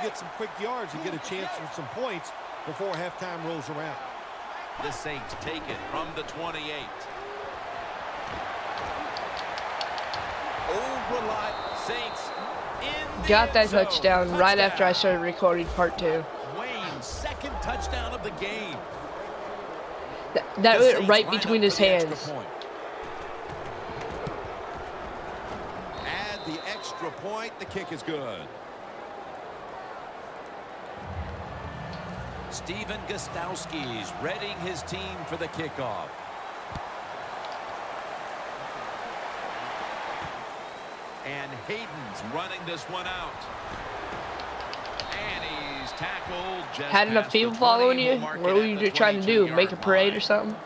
get some quick yards and get a chance for some points before halftime rolls around. The Saints take it from the 28. Saints in got that touchdown right after I started recording part 2. Wayne's second touchdown of the game. That went right between his hands. Add the extra point. The kick is good. Steven Gostowski's readying his team for the kickoff. And Hayden's running this one out. And he's tackled just Had enough people following you? What were you trying to do? Make a parade or something?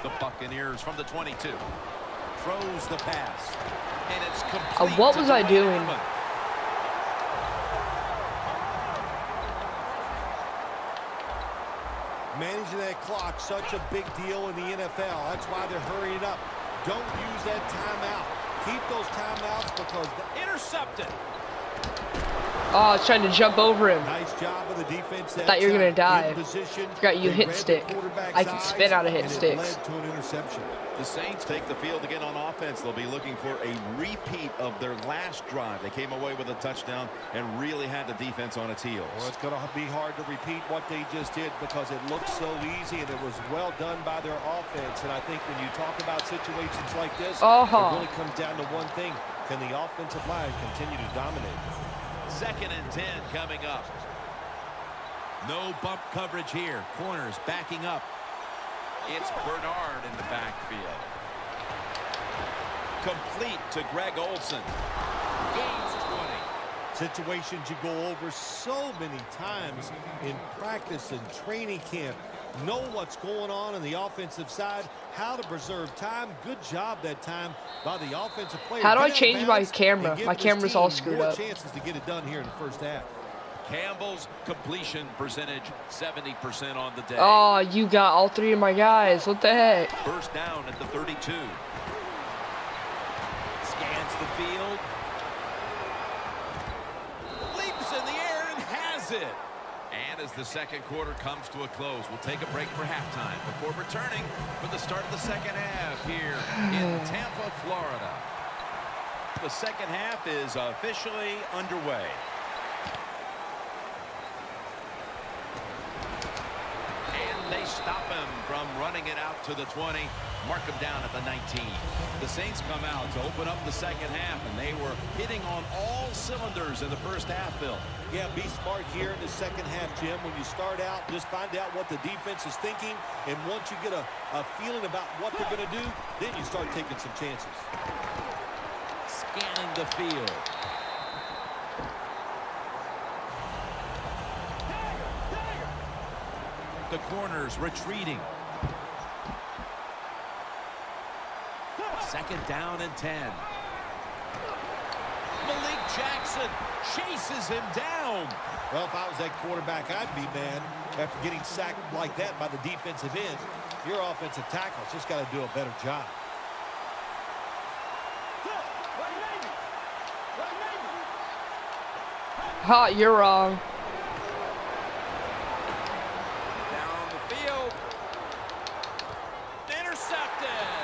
The Buccaneers from the 22. Throws the pass. And it's complete. What was I doing? Managing that clock, such a big deal in the NFL. That's why they're hurrying up. Don't use that timeout. Keep those timeouts because the intercepted. Oh, I was trying to jump over him. Nice job of the defense. I thought you were going to die. Forgot you hit stick. I can spin out of hit sticks. Led to an interception. The Saints take the field again on offense. They'll be looking for a repeat of their last drive. They came away with a touchdown and really had the defense on its heels. Well, it's going to be hard to repeat what they just did because it looked so easy and it was well done by their offense. And I think when you talk about situations like this, it really comes down to one thing. Can the offensive line continue to dominate? 2nd and 10 coming up. No bump coverage here. Corners backing up. It's Bernard in the backfield. Complete to Greg Olsen. Gains 20. Situations you go over so many times in practice and training camp. Know what's going on the offensive side, how to preserve time. Good job that time by the offensive player. How do I change my camera? My camera's all screwed up. Chances to get it done here in the first half. Campbell's completion percentage 70% on the day. Oh, you got all 3 of my guys. What the heck? First down at the 32. Scans the field. Leaps in the air and has it. And as the second quarter comes to a close, we'll take a break for halftime before returning for the start of the second half here in Tampa, Florida. The second half is officially underway. They stop him from running it out to the 20, mark him down at the 19. The Saints come out to open up the second half, and they were hitting on all cylinders in the first half, Phil. Yeah, be smart here in the second half, Jim. When you start out, just find out what the defense is thinking, and once you get a feeling about what they're going to do, then you start taking some chances. Scanning the field. The corners retreating. 2nd down and 10. Malik Jackson chases him down. Well, if I was that quarterback, I'd be mad after getting sacked like that by the defensive end. Your offensive tackle's just got to do a better job. Ha, you're wrong.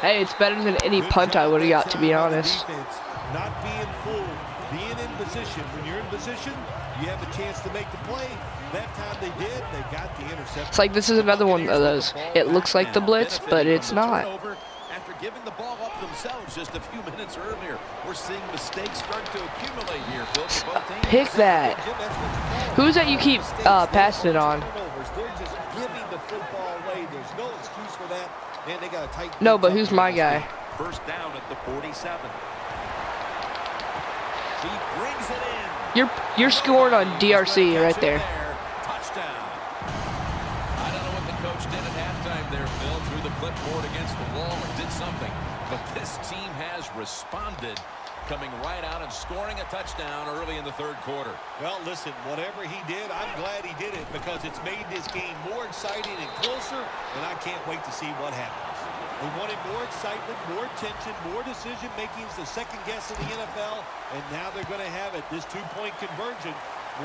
Hey, it's better than any punt I would have got, to be honest. Not being fooled, being in position. When you're in position, you have a chance to make the play. That time they did, they got the interception. It's like this is another one of those. It looks like the blitz, but it's not. After giving the ball up themselves just a few minutes earlier, we're seeing mistakes start to accumulate here, Phil. Pick that. Who's that you keep passing it on? They're just giving the football away. There's no excuse for that. Man, they got a tight. No, but who's my guy? First down at the 47. He brings it in. You're scoring on DRC right there. Touchdown. I don't know what the coach did at halftime there, Phil. Threw the clipboard against the wall or did something. But this team has responded coming right out and scoring a touchdown early in the third quarter. Well, listen, whatever he did, I'm glad he did it because it's made this game more exciting and closer, and I can't wait to see what happens. They wanted more excitement, more tension, more decision-making, the second guess in the NFL, and now they're going to have it. This two-point conversion,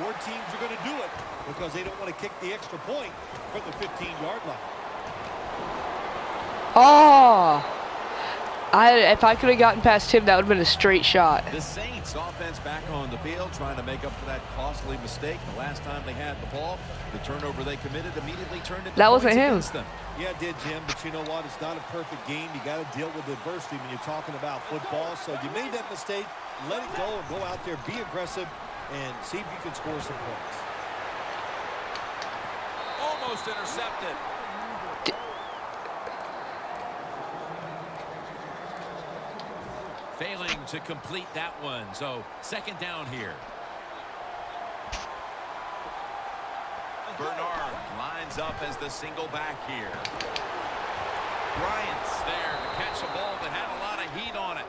more teams are going to do it because they don't want to kick the extra point from the 15-yard line. Oh! If I could have gotten past him, that would have been a straight shot. The Saints offense back on the field trying to make up for that costly mistake. The last time they had the ball, the turnover they committed immediately turned into that wasn't him. Them. Yeah, it did, Jim, but you know what? It's not a perfect game. You got to deal with adversity when you're talking about football. So you made that mistake, let it go, and go out there, be aggressive, and see if you can score some points. Almost intercepted. Failing to complete that one, so second down here. Bernard lines up as the single back here. Bryant's there to catch a ball that had a lot of heat on it.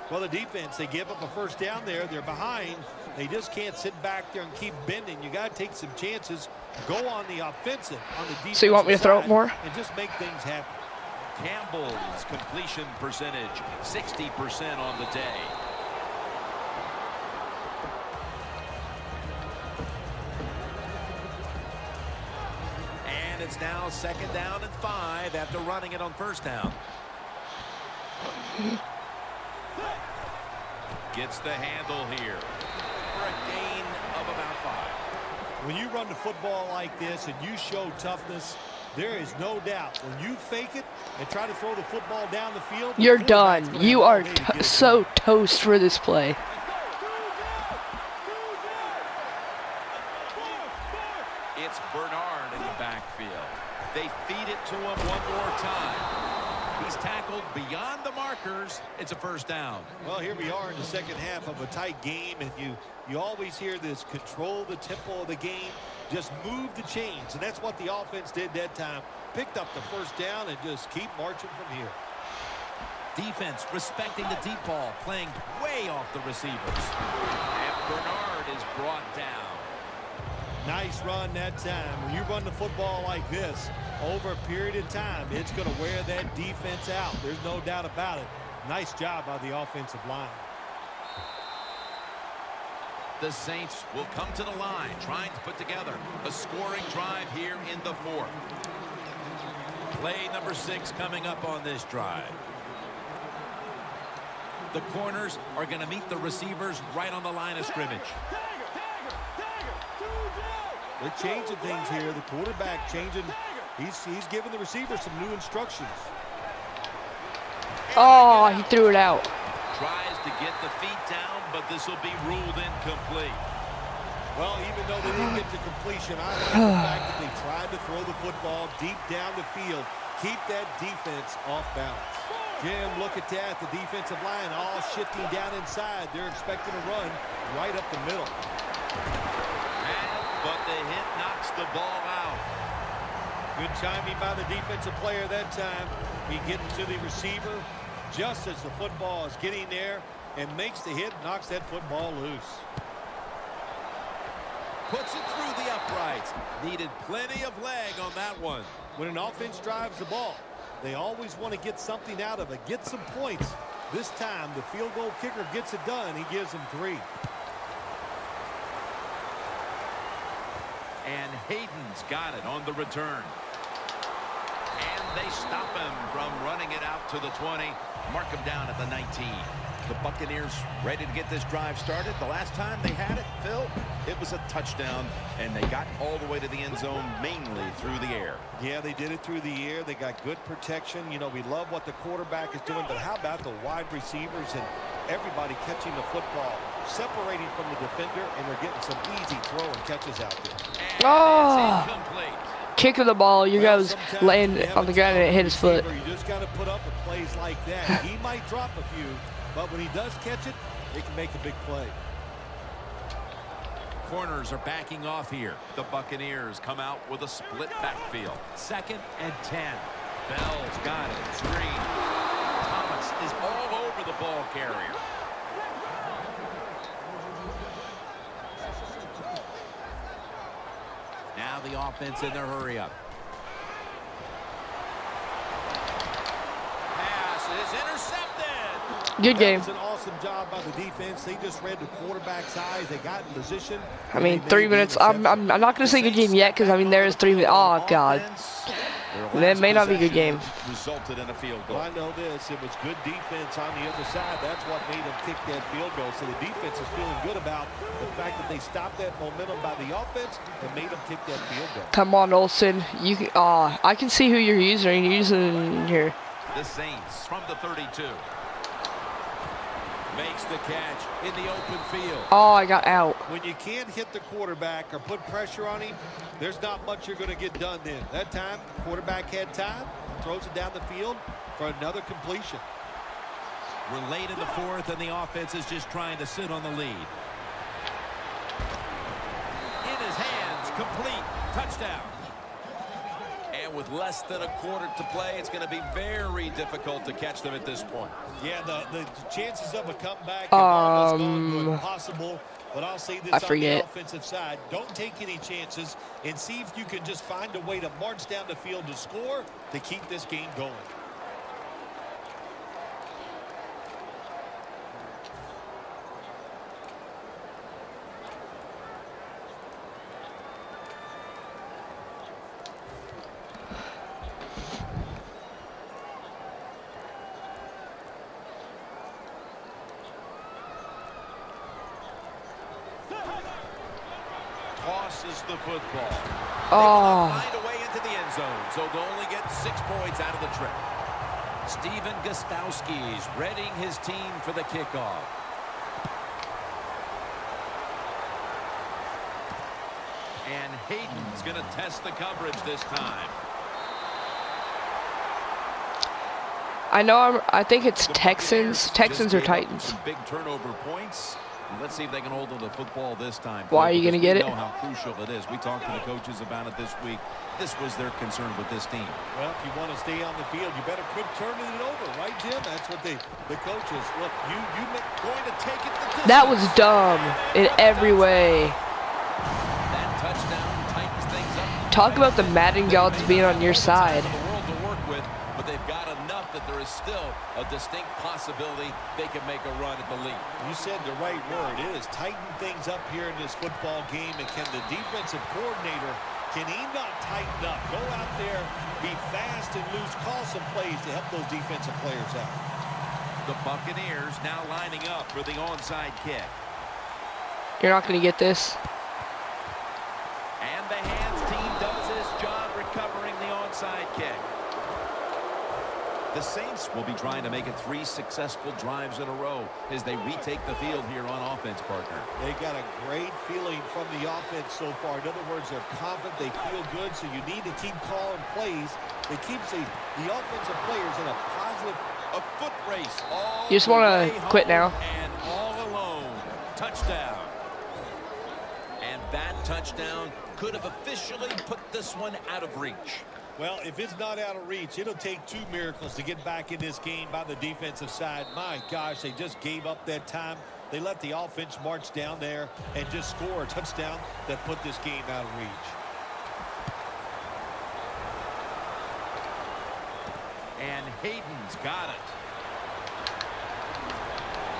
Well, the defense, they give up a first down there. They're behind. They just can't sit back there and keep bending. You got to take some chances. Go on the offensive, on the defensive. So you want me to throw it more? And just make things happen. Campbell's completion percentage, 60% on the day. And it's now second down and 5 after running it on first down. Gets the handle here for a gain of about 5. When you run the football like this and you show toughness, there is no doubt when you fake it and try to throw the football down the field, you're done. You are so toast for this play. It's Bernard in the backfield. They feed it to him one more time. He's tackled beyond the markers. It's a first down. Well, here we are in the second half of a tight game, and you always hear this: control the tempo of the game. Just move the chains, and that's what the offense did that time. Picked up the first down and just keep marching from here. Defense respecting the deep ball, playing way off the receivers. And Bernard is brought down. Nice run that time. When you run the football like this, over a period of time, it's going to wear that defense out. There's no doubt about it. Nice job by the offensive line. The Saints will come to the line, trying to put together a scoring drive here in the fourth. Play number 6 coming up on this drive. The corners are going to meet the receivers right on the line of scrimmage. They're changing things here. The quarterback changing. He's giving the receiver some new instructions. Oh, he threw it out. Tries to get the feet down, but this will be ruled incomplete. Well, even though they didn't get to completion, I like the fact that they tried to throw the football deep down the field. Keep that defense off balance. Jim, look at that. The defensive line all shifting down inside. They're expecting a run right up the middle. But the hit knocks the ball out. Good timing by the defensive player that time. He gets to the receiver just as the football is getting there and makes the hit, knocks that football loose. Puts it through the uprights. Needed plenty of leg on that one. When an offense drives the ball, they always want to get something out of it, get some points. This time, the field goal kicker gets it done. He gives them 3. And Hayden's got it on the return. And they stop him from running it out to the 20. Mark him down at the 19. The Buccaneers ready to get this drive started. The last time they had it, Phil, it was a touchdown, and they got all the way to the end zone mainly through the air. Yeah, they did it through the air. They got good protection. You know, we love what the quarterback is doing, but how about the wide receivers and everybody catching the football, separating from the defender, and they're getting some easy throw and catches out there. And oh! It's incomplete. Kick of the ball, you guys laying on the ground and it hit his foot. You just got to put up with plays like that. He might drop a few, but when he does catch it, he can make a big play. Corners are backing off here. The Buccaneers come out with a split backfield. 2nd and 10. Bell's got it. Screen. Thomas is all over the ball carrier. the offense in their hurry up. Pass is intercepted. Good game. That was an awesome job by the defense. They just read the quarterback's eyes. They got in position. I mean, 3 minutes. I'm not going to say good game yet because, I mean, there is 3 minutes. Oh, God. That may not be a good game. Resulted in a field goal. Well, I know this. It was good defense on the other side. That's what made them kick that field goal. So the defense is feeling good about the fact that they stopped that momentum by the offense and made them kick that field goal. Come on, Olsen. You can, I can see who you're using. You're using here. The Saints from the 32. Makes the catch in the open field. Oh, I got out. When you can't hit the quarterback or put pressure on him, there's not much you're going to get done then. That time, quarterback had time, throws it down the field for another completion. We're late in the fourth, and the offense is just trying to sit on the lead. In his hands, complete, touchdown. And with less than a quarter to play, it's going to be very difficult to catch them at this point. Yeah, the chances of a comeback have gone possible, but I'll say this on the offensive side. Don't take any chances and see if you can just find a way to march down the field to score to keep this game going. Tosses the football. Oh. They find a way into the end zone, so they'll only get 6 points out of the trip. Steven Gostowski's readying his team for the kickoff. And Hayden's going to test the coverage this time. I know. I think it's Texans. Texans or Titans. Some big turnover points. Let's see if they can hold on to the football this time. Why are you going to get it? We know how crucial it is. We talked to the coaches about it this week. This was their concern with this team. Well, if you want to stay on the field, you better quit turning it over, right, Jim? That's what the coaches look. You going to take it. That was dumb in every way. That touchdown tightens things up. Talk about the Madden gods being on your side. The world to work with, but they've got enough that there is still a distinct possibility they can make a run at the lead. You said the right word. It has tightened things up here in this football game, and can the defensive coordinator, can he not tighten up? Go out there, be fast and loose, call some plays to help those defensive players out. The Buccaneers now lining up for the onside kick. You're not going to get this. And the hands team does his job recovering the onside kick. The Saints will be trying to make it 3 successful drives in a row as they retake the field here on offense, partner. They got a great feeling from the offense so far. In other words, they're confident, they feel good, so you need to keep calling plays. It keeps the offensive players in a positive foot race. You just want to quit now. And all alone. Touchdown. And that touchdown could have officially put this one out of reach. Well, if it's not out of reach, it'll take 2 miracles to get back in this game by the defensive side. My gosh, they just gave up that time. They let the offense march down there and just score a touchdown that put this game out of reach. And Hayden's got it.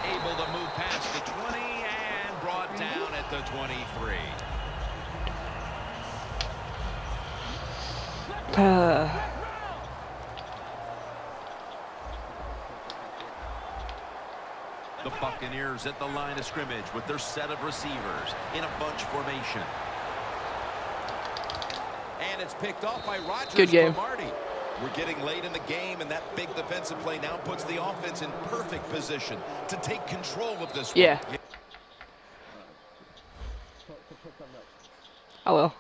Able to move past the 20 and brought down at the 23. The Buccaneers at the line of scrimmage with their set of receivers in a bunch formation. And it's picked off by Rodgers. Good game. Marty. We're getting late in the game, and that big defensive play now puts the offense in perfect position to take control of this one. Yeah. Oh, well.